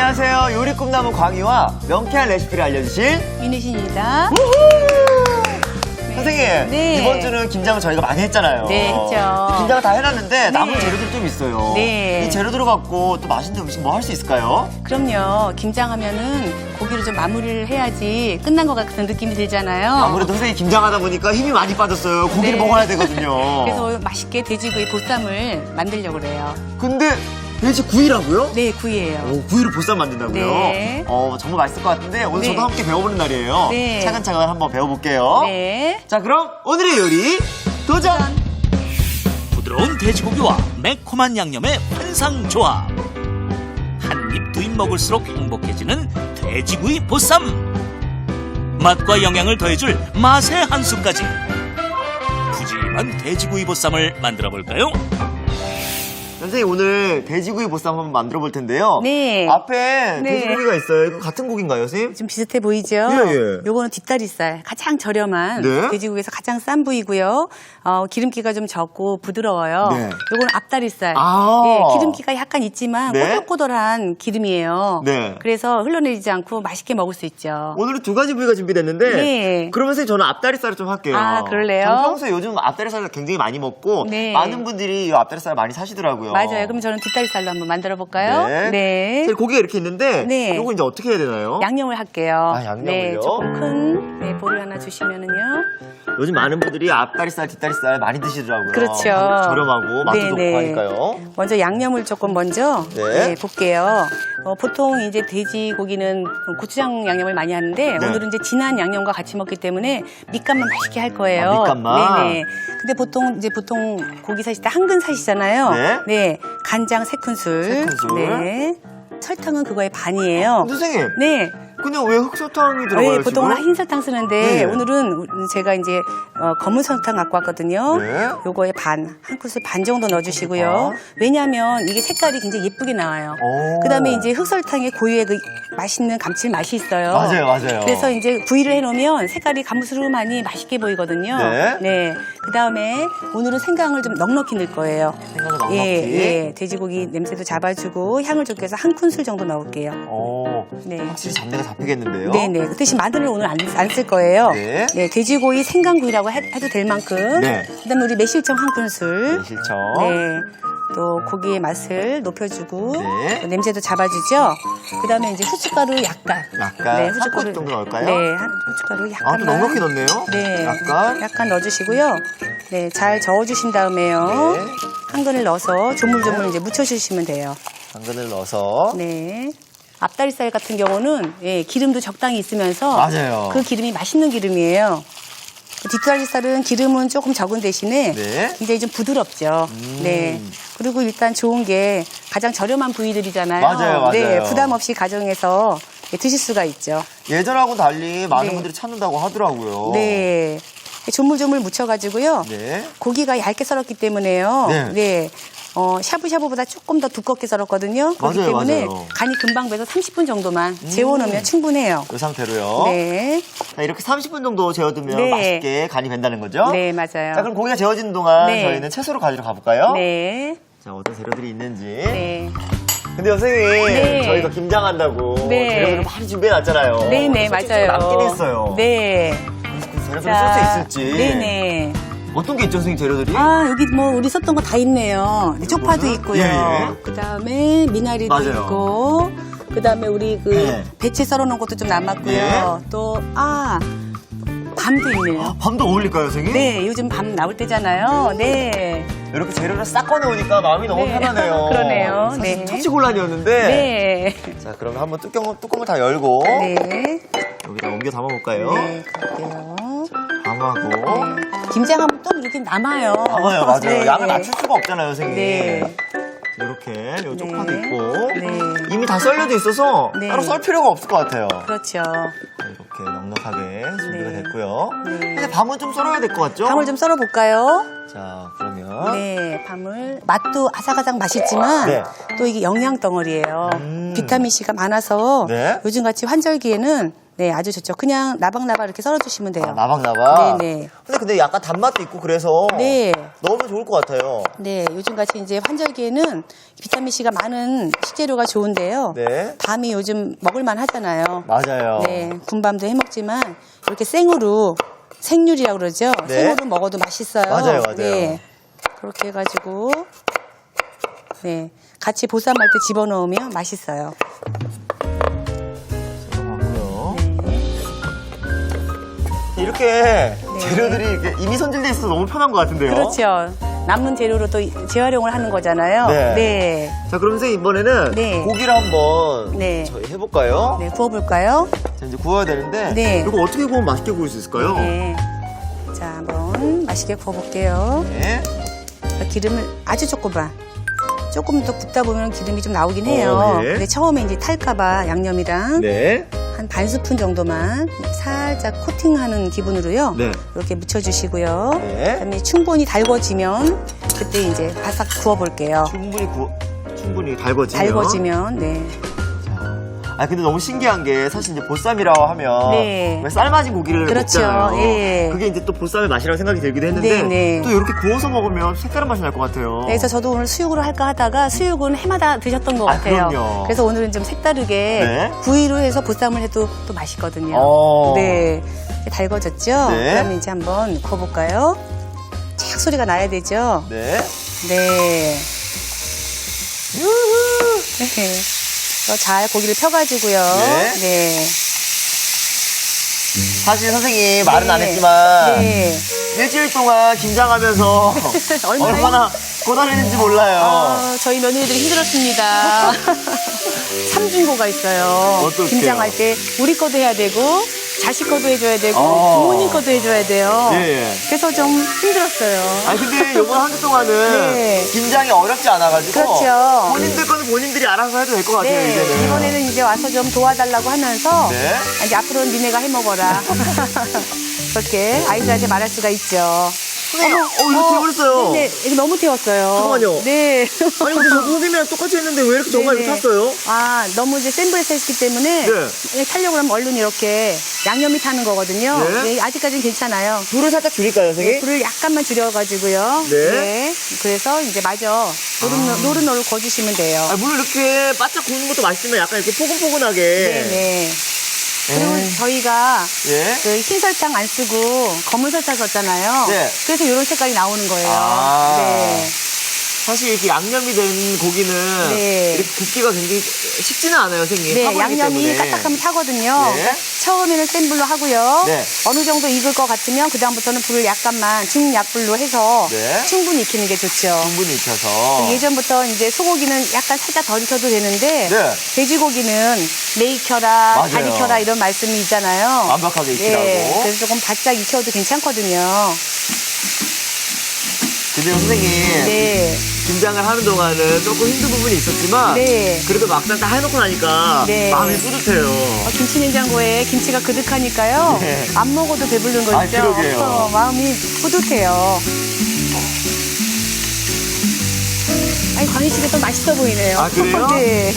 안녕하세요. 요리 꿈나무 광희와 명쾌한 레시피를 알려주실 윤혜신입니다. 선생님, 네. 이번 주는 김장을 저희가 많이 했잖아요. 네, 했죠. 김장을 다 해놨는데 남은 네. 재료들이 좀 있어요. 네. 이 재료들을 갖고 또 맛있는 음식 뭐 할 수 있을까요? 그럼요. 김장하면은 고기로 좀 마무리를 해야지 끝난 것 같은 느낌이 들잖아요. 아무래도 선생님 김장하다 보니까 힘이 많이 빠졌어요. 고기를 네. 먹어야 되거든요. 그래서 맛있게 돼지구이 보쌈을 만들려고 그래요. 근데 돼지구이라고요? 네, 구이예요. 오, 구이로 보쌈 만든다고요? 네. 정말 맛있을 것 같은데 오늘 네. 저도 함께 배워보는 날이에요. 네. 차근차근 한번 배워볼게요. 네. 자, 그럼 오늘의 요리 도전! 부드러운 돼지고기와 매콤한 양념의 환상조합. 한 입 두 입 먹을수록 행복해지는 돼지구이 보쌈. 맛과 영양을 더해줄 맛의 한 수까지. 푸짐한 돼지구이 보쌈을 만들어 볼까요? 선생님 오늘 돼지구이 보쌈 한번 만들어 볼 텐데요. 네. 앞에 네. 돼지고기가 있어요. 이거 같은 고기인가요, 선생님? 좀 비슷해 보이죠? 예, 예. 요거는 뒷다리살, 가장 저렴한 네. 돼지고기에서 가장 싼 부위고요. 기름기가 좀 적고 부드러워요. 네. 요거는 앞다리살. 아. 예, 기름기가 약간 있지만 네. 꼬들꼬들한 기름이에요. 네. 그래서 흘러내리지 않고 맛있게 먹을 수 있죠. 오늘은 두 가지 부위가 준비됐는데 네. 그러면 선생님 저는 앞다리살을 좀 할게요. 아, 그럴래요? 저는 평소에 요즘 앞다리살을 굉장히 많이 먹고 네. 많은 분들이 이 앞다리살을 많이 사시더라고요. 맞아요. 그럼 저는 뒷다리살로 한번 만들어 볼까요? 네. 선생님, 고기가 이렇게 있는데 네. 이거 이제 어떻게 해야 되나요? 양념을 할게요. 아, 양념을요? 네, 조금 큰 볼을 하나 주시면은요. 요즘 많은 분들이 앞다리살, 뒷다리살 많이 드시더라고요. 그렇죠. 저렴하고 맛도 네, 좋고 네. 하니까요. 먼저 양념을 조금 먼저 네. 볼게요. 보통 이제 돼지고기는 고추장 양념을 많이 하는데 네. 오늘은 이제 진한 양념과 같이 먹기 때문에 밑간만 맛있게 할 거예요. 아, 밑간만? 네네. 근데 보통 고기 사실 때 한 근 사시잖아요. 네. 네. 간장 3큰술. 세 큰술. 네. 설탕은 그거의 반이에요. 선생님, 네. 그냥 왜 흑설탕이 들어가요? 네, 보통은 지금? 흰 설탕 쓰는데 네. 오늘은 제가 이제 검은 설탕 갖고 왔거든요. 네. 요거에 한 큰술 반 정도 넣어주시고요. 아. 왜냐하면 이게 색깔이 굉장히 예쁘게 나와요. 오. 그다음에 이제 흑설탕의 고유의 그 맛있는 감칠맛이 있어요. 맞아요, 맞아요. 그래서 이제 구이를 해놓으면 색깔이 감스름하니 맛있게 보이거든요. 네. 그다음에 오늘은 생강을 좀 넉넉히 넣을 거예요. 생강을 넉넉히? 예. 돼지고기 냄새도 잡아주고 향을 좋게 해서 한 큰술 정도 넣을게요. 네. 확실히 잡내가 잡히겠는데요? 네네. 그 대신 마늘을 오늘 안 쓸 거예요. 네. 돼지고기 생강구이라고 해도 될 만큼. 네. 그다음에 우리 매실청 한 큰술. 매실청. 네. 또 고기의 맛을 높여주고 네. 또 냄새도 잡아주죠. 그다음에 이제 후춧가루 약간. 약간 한 꼬집 정도 넣을까요? 네, 후춧가루 약간. 아, 좀 넉넉히 넣네요? 네. 약간? 넣어주시고요. 네, 잘 저어주신 다음에요. 네. 한 근을 넣어서 조물조물 이제 묻혀주시면 돼요. 당근을 넣어서. 네. 앞다리살 같은 경우는 기름도 적당히 있으면서 맞아요. 그 기름이 맛있는 기름이에요. 뒷다리살은 기름은 조금 적은 대신에 네. 굉장히 좀 부드럽죠. 네. 그리고 일단 좋은 게 가장 저렴한 부위들이잖아요. 맞아요. 네. 부담 없이 가정에서 드실 수가 있죠. 예전하고 달리 많은 네. 분들이 찾는다고 하더라고요. 네. 조물조물 묻혀가지고요. 네. 고기가 얇게 썰었기 때문에요. 네. 네. 샤브샤브보다 조금 더 두껍게 썰었거든요. 그렇기 맞아요, 때문에 맞아요. 간이 금방 배서 30분 정도만 재워놓으면 충분해요. 이 상태로요. 네. 자, 이렇게 30분 정도 재워두면 네. 맛있게 간이 된다는 거죠? 네, 맞아요. 자, 그럼 고기가 재워지는 동안 네. 저희는 채소로 가지러 가볼까요? 네. 자, 어떤 재료들이 있는지. 네. 근데 선생님, 네. 저희가 김장한다고 네. 재료들을 많이 준비해놨잖아요. 네네, 솔직히 맞아요. 좀 남긴 했어요. 네. 그 재료들을 쓸 수 있을지. 네네. 어떤 게 있죠, 선생님, 재료들이? 여기 우리 썼던 거 다 있네요. 쪽파도 이거는? 있고요. 예, 예. 그 다음에 미나리도 맞아요. 있고, 그 다음에 우리 네. 배채 썰어놓은 것도 좀 남았고요. 예. 또, 밤도 있네요. 밤도 어울릴까요, 선생님? 네, 요즘 밤 나올 때잖아요. 네. 이렇게 재료를 싹 꺼내오니까 마음이 너무 네. 편하네요. 그러네요. 사실 네. 처치곤란이었는데. 네. 자, 그러면 한번 뚜껑을 다 열고. 네. 여기다 옮겨 담아볼까요? 네, 그럴게요. 담하고. 네. 김장하면 또 이렇게 남아요. 맞아요. 네. 양을 낮출 수가 없잖아요, 선생님. 네. 이렇게, 요 쪽파도 네. 있고. 네. 이미 다 썰려져 있어서 네. 따로 썰 필요가 없을 것 같아요. 그렇죠. 이렇게 넉넉하게 준비가 네. 됐고요. 네. 근데 밤은 좀 썰어야 될 것 같죠? 밤을 좀 썰어볼까요? 자, 그러면. 네, 밤을 맛도 아삭아삭 맛있지만 네. 또 이게 영양 덩어리예요. 비타민 C가 많아서 네. 요즘같이 환절기에는 네, 아주 좋죠. 그냥 나박나박 이렇게 썰어주시면 돼요. 아, 나박나박. 네네. 근데 약간 단맛도 있고 그래서 네. 너무 좋을 것 같아요. 네, 요즘같이 이제 환절기에는 비타민C가 많은 식재료가 좋은데요. 네. 밤이 요즘 먹을만 하잖아요. 맞아요. 네, 군밤도 해먹지만 이렇게 생으로 생률이라고 그러죠. 네. 생으로 먹어도 맛있어요. 맞아요, 맞아요. 네, 그렇게 해가지고 네, 같이 보쌈할 때 집어넣으면 맛있어요. 들어가고요. 네. 이렇게 재료들이 이렇게 이미 손질돼 있어서 너무 편한 것 같은데요. 그렇죠. 남는 재료로 또 재활용을 하는 거잖아요. 네. 네, 자, 그럼 선생님 이번에는 네. 고기를 한번 네. 저희 해볼까요? 네, 구워볼까요? 자, 이제 구워야 되는데 네. 이거 어떻게 구우면 맛있게 구울 수 있을까요? 네. 자, 한번 맛있게 구워볼게요. 네. 기름을 아주 조금 더 굽다 보면 기름이 좀 나오긴 해요. 네. 근데 처음에 이제 탈까봐 양념이랑 네. 한 반 스푼 정도만 살짝 코팅하는 기분으로요. 네. 이렇게 묻혀주시고요. 네. 그다음에 충분히 달궈지면 그때 이제 바싹 구워볼게요. 충분히 달궈지면. 달궈지면 네. 아, 근데 너무 신기한 게 사실 이제 보쌈이라고 하면 네. 왜 삶아진 고기를 그렇죠. 먹잖아요. 예. 그게 이제 또 보쌈의 맛이라고 생각이 들기도 했는데 네, 네. 또 이렇게 구워서 먹으면 색다른 맛이 날 것 같아요. 그래서 저도 오늘 수육으로 할까 하다가 수육은 해마다 드셨던 것 아, 같아요. 그럼요. 그래서 오늘은 좀 색다르게 네. 구이로 해서 보쌈을 해도 또 맛있거든요. 네, 달궈졌죠? 네. 그다음에 이제 한번 구워볼까요? 착 소리가 나야 되죠? 네. 네. 유후. 네. 잘 고기를 펴가지고요. 네. 네. 사실 선생님 말은 네. 안 했지만 네. 일주일 동안 김장하면서 얼마나 고단했는지 몰라요. 저희 며느리들이 힘들었습니다. 삼중고가 있어요. 어떡해요? 김장할 때 우리 거도 해야 되고 자식 거도 해줘야 되고 부모님 거도 해줘야 돼요. 예, 예. 그래서 좀 힘들었어요. 아니 근데 이번 한 주 동안은 네. 김장이 어렵지 않아가지고 그렇죠. 본인들 거는 본인들이 알아서 해도 될 것 같아요. 네, 이제는. 이번에는 이제 와서 좀 도와달라고 하면서 네. 이제 앞으로는 니네가 해먹어라. 그렇게 아이들한테 말할 수가 있죠. 선생님, 이거 태워버렸어요. 네, 이거 너무 태웠어요. 잠깐만요. 네. 아니 근데 저도 선생님이랑 똑같이 했는데 왜 이렇게 정말 네네. 이렇게 탔어요? 아, 너무 이제 센 불에서 했기 때문에 네. 타려고 하면 얼른 이렇게 양념이 타는 거거든요. 네. 네, 아직까지는 괜찮아요. 불을 살짝 줄일까요, 네, 선생님? 불을 약간만 줄여가지고요. 네. 그래서 이제 마저 노릇노릇 거주시면 돼요. 아, 물을 이렇게 바짝 구우는 것도 맛있지만 약간 이렇게 포근포근하게. 네네. 그리고 에이. 저희가 예. 그 흰 설탕 안 쓰고 검은 설탕 썼잖아요. 네. 그래서 이런 색깔이 나오는 거예요. 아. 네. 사실 이렇게 양념이 된 고기는 네. 이렇게 굽기가 굉장히 쉽지는 않아요, 선생님. 네, 타버리기 양념이 때문에. 까딱하면 타거든요. 네. 처음에는 센 불로 하고요. 네. 어느 정도 익을 것 같으면 그다음부터는 불을 약간만 중약불로 해서 네. 충분히 익히는 게 좋죠. 충분히 익혀서. 예전부터 이제 소고기는 약간 살짝 덜 익혀도 되는데 네. 돼지고기는 매 익혀라, 맞아요. 잘 익혀라 이런 말씀이 있잖아요. 완벽하게 익히라고. 네, 그래서 조금 바짝 익혀도 괜찮거든요. 근데 선생님. 네. 김장을 하는 동안은 조금 힘든 부분이 있었지만. 네. 그래도 막상 다 해놓고 나니까. 네. 마음이 뿌듯해요. 김치 냉장고에 김치가 그득하니까요. 네. 안 먹어도 배부른 거 아, 있죠. 그러게요. 마음이 뿌듯해요. 아니, 광희 씨가 또 맛있어 보이네요. 아, 그래요? 네.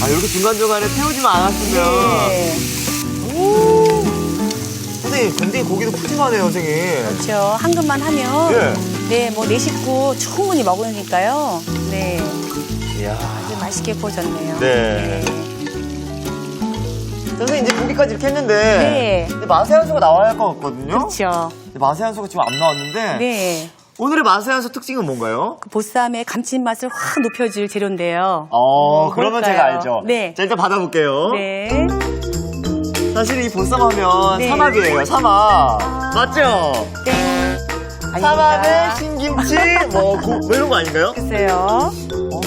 아, 이렇게 중간중간에 태우지만 않았으면. 네. 선생님, 굉장히 고기도 푸짐하네요, 선생님. 그렇죠. 한 그릇만 하면 예. 네, 뭐 네 식구 충분히 먹으니까요. 네. 이야. 아주 맛있게 구워졌네요. 네. 선생님, 이제 고기까지 이렇게 했는데. 네. 근데 맛의 한수가 나와야 할 것 같거든요. 그렇죠. 근데 맛의 한수가 지금 안 나왔는데. 네. 오늘의 맛의 한수 특징은 뭔가요? 그 보쌈의 감칠맛을 확 높여줄 재료인데요. 그러면 뭘까요? 제가 알죠. 네. 자, 일단 받아볼게요. 네. 사실 이 보쌈하면 네. 삼합이에요, 삼합. 맞죠? 땡. 삼합에 아닙니다. 신김치, 뭐 이런 거 아닌가요? 글쎄요.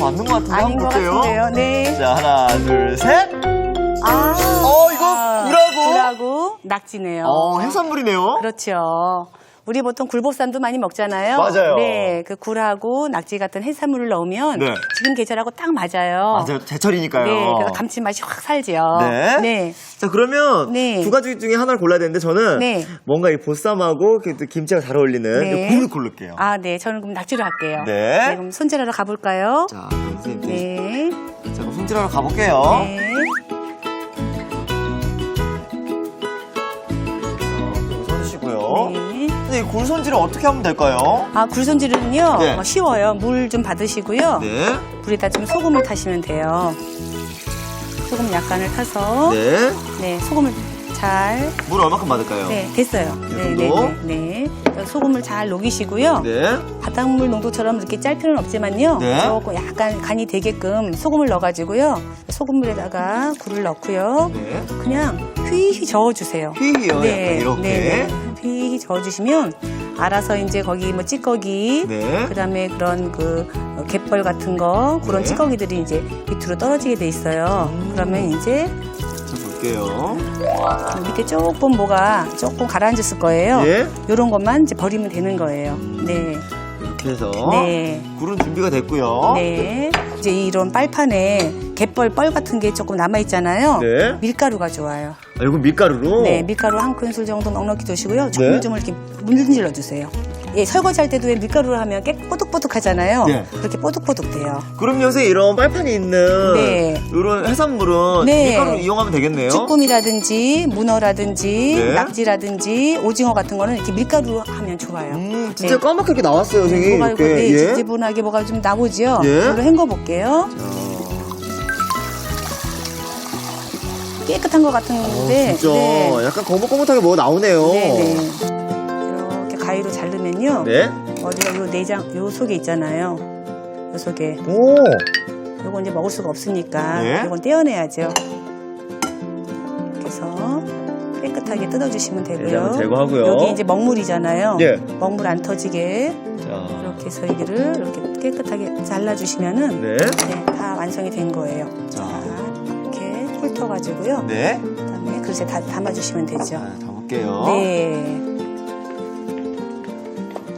맞는 것 같은데 아닌 한번 것 볼게요. 같은데요. 네. 자, 하나, 둘, 셋. 이거 굴하고? 굴하고 낙지네요. 해산물이네요. 그렇죠. 우리 보통 굴보쌈도 많이 먹잖아요. 맞아요. 네, 그 굴하고 낙지 같은 해산물을 넣으면 네. 지금 계절하고 딱 맞아요. 맞아요, 제철이니까요. 네, 그래서 감칠맛이 확 살죠. 네. 네. 자, 그러면 네. 두 가지 중에 하나를 골라야 되는데 저는 네. 뭔가 이 보쌈하고 그 김치가 잘 어울리는 네. 이 굴을 고를게요. 아, 네. 저는 그럼 낙지로 할게요. 네. 그럼 손질하러 가볼까요? 자, 그럼 선생님, 네. 자, 그럼 손질하러 가볼게요. 네. 선생님, 굴 손질은 어떻게 하면 될까요? 아, 굴 손질은요, 네. 쉬워요. 물 좀 받으시고요. 네. 물에다 좀 소금을 타시면 돼요. 소금 약간을 타서, 네. 네, 소금을 잘, 물 얼마큼 받을까요? 네, 됐어요. 네, 네, 정도? 네, 네. 소금을 잘 녹이시고요. 네. 바닷물 농도처럼 이렇게 짤 필요는 없지만요. 네. 조금 약간 간이 되게끔 소금을 넣어가지고요. 소금물에다가 굴을 넣고요. 네. 그냥 휘휘 저어주세요. 휘휘요. 약간 이렇게. 네. 휘휘 저어주시면 알아서 이제 거기 뭐 찌꺼기, 네. 그다음에 그런 그 갯벌 같은 거 그런 네. 찌꺼기들이 이제 밑으로 떨어지게 돼 있어요. 그러면 이제 좀 볼게요. 밑에 조금 뭐가 조금 가라앉았을 거예요. 예. 이런 것만 이제 버리면 되는 거예요. 네. 이렇게 해서 네. 굴은 준비가 됐고요. 네. 이제 이런 빨판에 갯벌 뻘 같은 게 조금 남아있잖아요. 네. 밀가루가 좋아요. 아, 이건 밀가루로? 네, 밀가루 한 큰술 정도 넉넉히 두시고요. 네. 조물조물 이렇게 문질러 주세요. 예, 설거지 할 때도 왜 밀가루를 하면 뽀득뽀득 하잖아요. 네. 그렇게 뽀득뽀득 돼요. 그럼 요새 이런 빨판이 있는 네. 이런 해산물은 네. 밀가루 이용하면 되겠네요. 쭈꾸미라든지 문어라든지 네. 낙지라든지 오징어 같은 거는 이렇게 밀가루로 하면 좋아요. 진짜 네. 까맣게 이렇게 나왔어요, 선생님. 뭐가 이렇게. 네, 예. 지지분하게 뭐가 좀 나오죠? 예. 이걸 헹궈 볼게요. 깨끗한 것 같은데. 진짜 네. 약간 거뭇거뭇하게 뭐가 나오네요. 네네. 이렇게 가위로 자르면요. 네. 어디가 요 내장, 요 속에 있잖아요. 요 속에. 오. 요건 이제 먹을 수가 없으니까. 네. 요건 떼어내야죠. 이렇게 해서 깨끗하게 뜯어주시면 되고요. 내장은 제거하고요. 여기 이제 먹물이잖아요. 예. 먹물 안 터지게. 자. 이렇게 해서 여기를 이렇게 깨끗하게 잘라주시면은. 네. 네, 다 완성이 된 거예요. 자. 이렇게 훑어가지고요. 네. 그다음에 그릇에 다 담아주시면 되죠. 자, 담을게요. 네.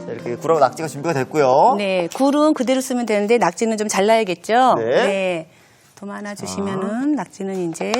자, 이렇게 굴하고 낙지가 준비가 됐고요. 네, 굴은 그대로 쓰면 되는데 낙지는 좀 잘라야겠죠? 네. 좀 하나 주시면은 낙지는 이제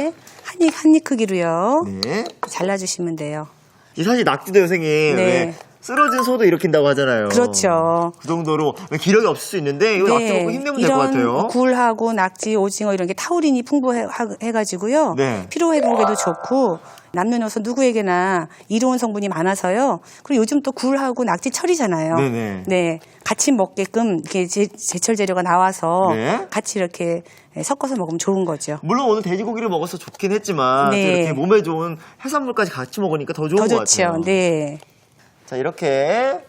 한 입 크기로요. 네. 잘라주시면 돼요. 이 사실 낙지도 선생님 네. 왜 쓰러진 소도 일으킨다고 하잖아요. 그렇죠. 그 정도로 기력이 없을 수 있는데 이거 낙지 먹고 힘내면 될 것 같아요. 이런 굴하고 낙지, 오징어 이런 게 타우린이 풍부해가지고요. 네. 피로 회복에도 좋고 남녀노소 누구에게나 이로운 성분이 많아서요. 그리고 요즘 또 굴하고 낙지 철이잖아요. 네네. 네, 같이 먹게끔 이렇게 제철 재료가 나와서 네. 같이 이렇게 섞어서 먹으면 좋은 거죠. 물론 오늘 돼지고기를 먹어서 좋긴 했지만 네. 또 이렇게 몸에 좋은 해산물까지 같이 먹으니까 더 좋은 더 것 좋죠. 같아요. 네. 자, 이렇게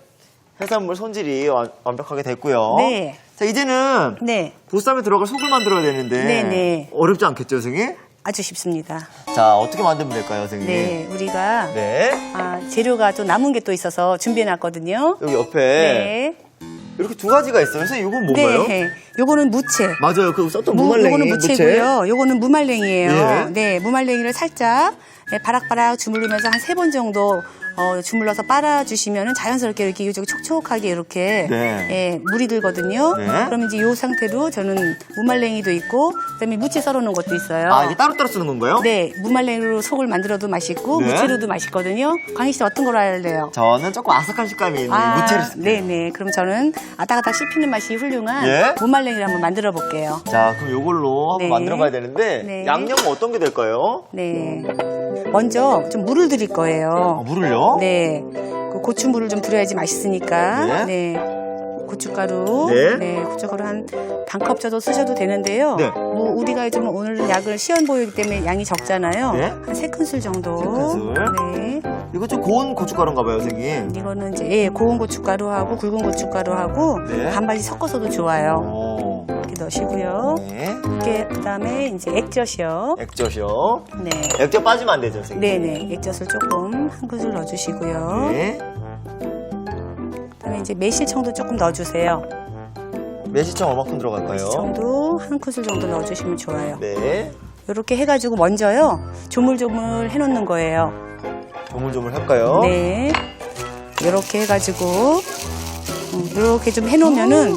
해산물 손질이 완벽하게 됐고요. 네. 자, 이제는 네. 보쌈에 들어갈 속을 만들어야 되는데 네네. 어렵지 않겠죠, 선생님? 아주 쉽습니다. 자, 어떻게 만들면 될까요, 선생님? 네. 우리가 네. 재료가 좀 남은 게 또 있어서 준비해 놨거든요. 여기 옆에 네. 이렇게 두 가지가 있어요. 선생님, 이건 뭔가요? 네. 요거는 무채. 맞아요. 그 썼던 무말랭이. 요거는 무채고요. 요거는 무말랭이에요. 예. 네, 무말랭이를 살짝 바락바락 주물르면서 한 3번 정도 주물러서 빨아주시면 자연스럽게 이렇게 요쪽이 촉촉하게 이렇게 네. 예, 물이 들거든요. 네. 그럼 이제 이 상태로 저는 무말랭이도 있고 그다음에 무채 썰어놓은 것도 있어요. 아, 이게 따로따로 쓰는 건가요? 네, 무말랭이로 속을 만들어도 맛있고 네. 무채로도 맛있거든요. 광희 씨 어떤 걸로 할래요? 저는 조금 아삭한 식감이 있는 무채를 쓸게요. 네네. 그럼 저는 아닥아닥 씹히는 맛이 훌륭한 예? 무말랭이를 한번 만들어 볼게요. 자, 그럼 요걸로 한번 네. 만들어 봐야 되는데 네. 양념은 어떤 게 될까요? 네. 먼저 좀 물을 드릴 거예요. 물을요? 네. 그 고추물을 좀 들여야지 맛있으니까. 네. 네. 고춧가루. 네. 고춧가루 한 반컵 정도 쓰셔도 되는데요. 네. 뭐 우리가 좀 오늘 약을 시연 보이기 때문에 양이 적잖아요. 네. 한 3큰술 정도. 3큰술. 네. 이거 좀 고운 고춧가루인가 봐요, 선생님. 이거는 이제 고운 고춧가루하고 굵은 고춧가루하고 네. 반반씩 섞어서도 좋아요. 오. 이렇게 넣으시고요. 네. 이렇게 그다음에 이제 액젓이요. 액젓이요. 네. 액젓 빠지면 안 되죠, 선생님. 네네. 액젓을 조금 한 큰술 넣어주시고요. 네. 그다음에 이제 매실청도 조금 넣어주세요. 매실청 얼마큼 들어갈까요? 매실청도 한 큰술 정도 넣어주시면 좋아요. 네. 이렇게 해가지고 먼저요 조물조물 해놓는 거예요. 조물조물 할까요? 네. 이렇게 해가지고 이렇게 좀 해놓으면은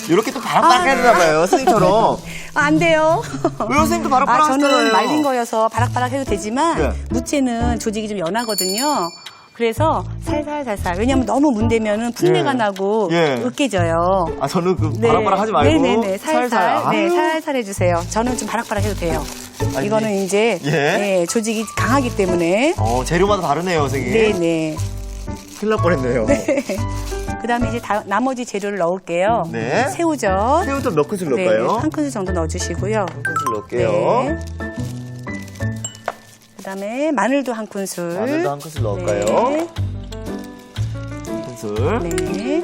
이렇게 또 바락바락 해야 봐요, 선생님처럼. 안 돼요. 왜 선생님도 바락바락 저는 하시잖아요. 말린 거여서 바락바락 해도 되지만 네. 무채는 조직이 좀 연하거든요. 그래서 살살살살. 왜냐면 너무 문대면은 분내가 예. 나고 예. 으깨져요. 아, 저는 그 바락바락 하지 말고. 네네네. 살살. 네, 아유. 살살 해주세요. 저는 좀 바락바락 해도 돼요. 아니, 이거는 이제 예. 네, 조직이 강하기 때문에. 재료마다 다르네요, 선생님. 네네. 큰일 날 뻔했네요. 그 다음에 이제 나머지 재료를 넣을게요. 네. 새우젓. 새우젓 몇 큰술 네, 넣을까요? 한 큰술 정도 넣어주시고요. 한 큰술 넣을게요. 네. 그 다음에 마늘도 한 큰술. 마늘도 한 큰술 넣을까요? 네. 한 큰술. 네.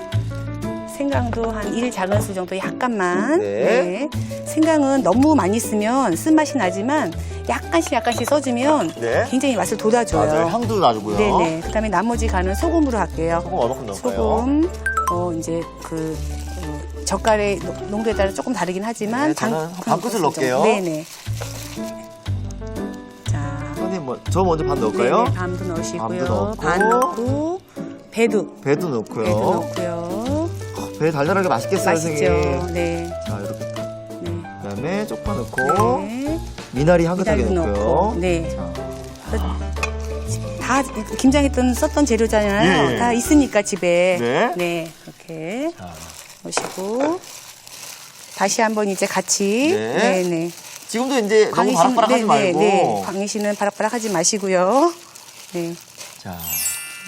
생강도 한 1작은술 정도 약간만. 네. 생강은 너무 많이 쓰면 쓴맛이 나지만 약간씩 써주면 네. 굉장히 맛을 돋아줘요. 맞아요. 향도 나고요. 네네. 그 다음에 나머지 간은 소금으로 할게요. 소금 얼마큼 넣을까요? 소금, 이제 젓갈의 농도에 따라 조금 다르긴 하지만 네, 저는 반 큰술 넣을게요. 정도. 네네. 자, 선생님, 저 먼저 반 넣을까요? 네네, 반도 넣으시고요. 반도 넣고. 반 넣고 배도 넣고요. 넣고요. 배 달달하게 맛있겠어요, 맛있죠. 선생님. 네. 자, 이렇게. 네. 그다음에 쪽파 넣고 네. 미나리 향긋하게 미나리도 넣고요. 넣고. 네. 다 김장에 썼던 재료잖아요. 예. 다 있으니까 집에. 네. 네. 이렇게 넣으시고 다시 한번 이제 같이. 네. 네네. 지금도 이제 너무 광희 씨는- 바락바락 하지 말고. 네. 광희 씨는 바락바락 하지 마시고요. 네. 자,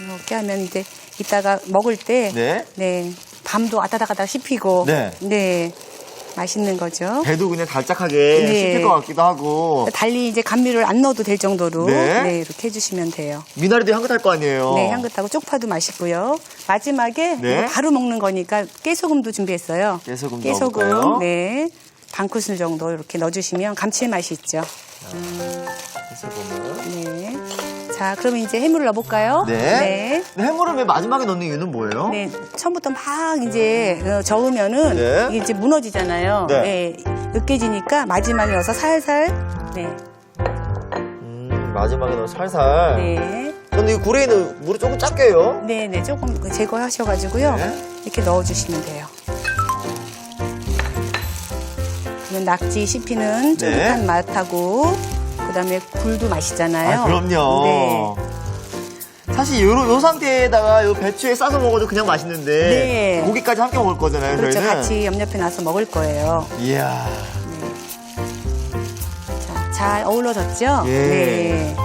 이렇게 하면 이제 이따가 먹을 때. 네. 네. 밤도 아다다가다 씹히고. 네. 네. 맛있는 거죠. 배도 그냥 달짝하게 네. 씹힐 것 같기도 하고. 달리 이제 감미를 안 넣어도 될 정도로. 네. 네. 이렇게 해주시면 돼요. 미나리도 향긋할 거 아니에요. 네, 향긋하고 쪽파도 맛있고요. 마지막에 네. 이거 바로 먹는 거니까 깨소금도 준비했어요. 깨소금 넣어볼까요? 네, 반 큰술 정도 이렇게 넣어주시면 감칠맛이 있죠. 깨소금을. 네. 자, 그러면 이제 해물을 넣어볼까요? 네. 근데 해물을 맨 마지막에 넣는 이유는 뭐예요? 네, 처음부터 막 이제 저으면은 네. 이게 이제 무너지잖아요. 네. 네, 으깨지니까 마지막에 넣어서 살살. 네, 마지막에 넣어 살살. 네, 근데 이 굴에는 물이 조금 작게 해요. 네, 네, 조금 제거하셔가지고요. 네. 이렇게 넣어주시면 돼요. 그러면 낙지 씹히는 쫄깃한 네. 맛하고 그다음에 굴도 맛있잖아요. 아, 그럼요. 네. 사실 요 상태에다가 요 배추에 싸서 먹어도 그냥 맛있는데 네. 고기까지 함께 먹을 거잖아요. 그렇죠. 저희는. 같이 옆옆에 놔서 먹을 거예요. 이야. 자, 잘 어우러졌죠? 예. 네.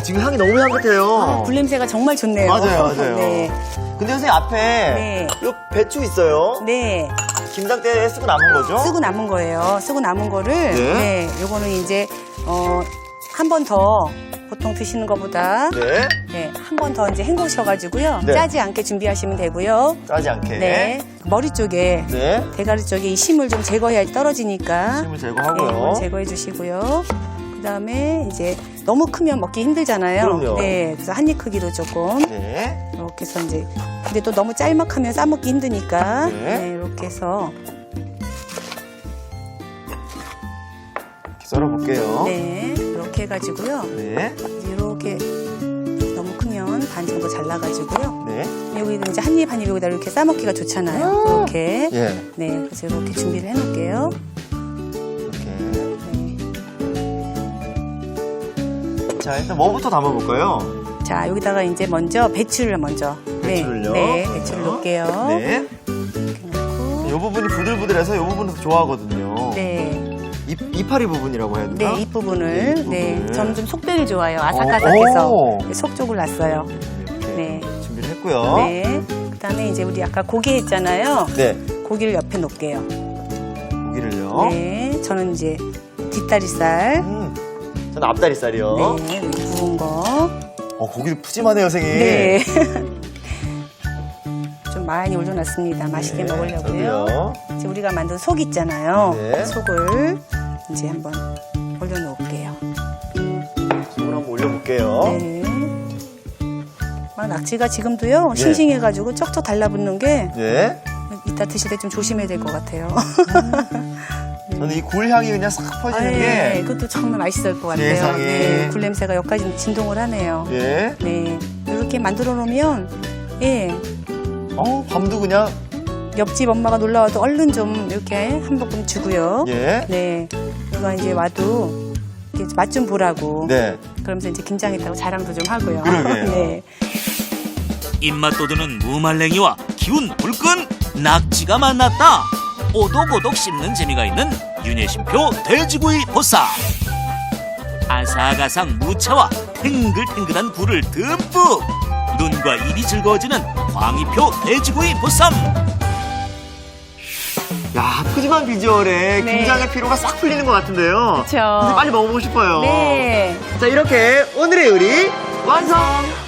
지금 향이 너무 향긋해요. 굴 냄새가 정말 좋네요. 맞아요, 맞아요. 네. 근데 선생님 앞에 네. 요 배추 있어요. 네. 김장 때 쓰고 남은 거죠? 쓰고 남은 거예요. 쓰고 남은 거를 네. 네. 요거는 이제 한 번 더 보통 드시는 것보다 네. 네, 한 번 더 이제 헹구셔가지고요. 네. 짜지 않게 준비하시면 되고요. 짜지 않게. 네. 머리 쪽에, 네. 대가리 쪽에 이 심을 좀 제거해야 떨어지니까. 심을 제거하고요. 네, 이걸 제거해 주시고요. 그 다음에 이제 너무 크면 먹기 힘들잖아요. 그럼요. 네. 그래서 한 입 크기로 조금. 네. 이렇게 해서 이제. 근데 또 너무 짤막하면 싸먹기 힘드니까. 네. 네. 이렇게 해서. 이렇게 썰어볼게요. 네. 이렇게 해가지고요. 네. 이렇게 너무 크면 반 정도 잘라가지고요. 네. 여기 이제 한 입 한 입 여기다 이렇게 싸먹기가 좋잖아요. 이렇게. 예. 네, 그래서 이렇게 준비를 해놓을게요. 이렇게. 네. 자, 일단 뭐부터 담아볼까요? 자, 여기다가 이제 먼저 배추를 먼저. 배추를요? 네, 배추를 넣을게요. 네. 이렇게 넣고. 이 부분이 부들부들해서 이 부분을 좋아하거든요. 네, 이파리 부분이라고 해야 되나? 네, 이 부분을. 네, 이 부분을. 네, 저는 좀 속배를 좋아해요. 아삭아삭해서. 오. 네, 속 쪽을 놨어요. 이렇게 네. 준비를 했고요. 네. 그 다음에 이제 우리 아까 고기 했잖아요. 네. 고기를 옆에 놓을게요. 고기를요. 네, 저는 이제 뒷다리살. 저는 앞다리살이요. 네, 구운 거. 고기도 푸짐하네요, 선생님. 네. 좀 많이 올려놨습니다. 맛있게 먹으려고요. 저도요. 이제 우리가 만든 속 있잖아요. 네. 속을 이제 한번 올려놓을게요. 속을 한번 올려볼게요. 네. 낙지가 지금도요, 네. 싱싱해가지고 쩍쩍 달라붙는 게 네. 이따 드실 때 좀 조심해야 될 것 같아요. 저는 이 굴 향이 그냥 싹 퍼지는 네, 게. 그것도 정말 맛있을 것 같아요. 세상에. 네, 굴 냄새가 여기까지 진동을 하네요. 예. 네, 이렇게 만들어 놓으면 예, 밤도 그냥. 옆집 엄마가 놀러 와도 얼른 좀 이렇게 한 볶음 주고요. 예. 네, 누가 이제 와도 맛 좀 보라고. 네. 그러면서 이제 김장했다고 자랑도 좀 하고요. 그러게요. 네. 입맛 돋우는 무말랭이와 기운 불끈 낙지가 만났다. 오독오독 씹는 재미가 있는 윤예심표 돼지구이 보쌈. 아삭아삭 무채와 탱글탱글한 굴을 듬뿍. 눈과 입이 즐거워지는 광희표 돼지구이 보쌈. 야, 푸짐한 비주얼에 네. 긴장의 피로가 싹 풀리는 것 같은데요. 그쵸. 이제 빨리 먹어보고 싶어요. 네. 자, 이렇게 오늘의 요리 완성!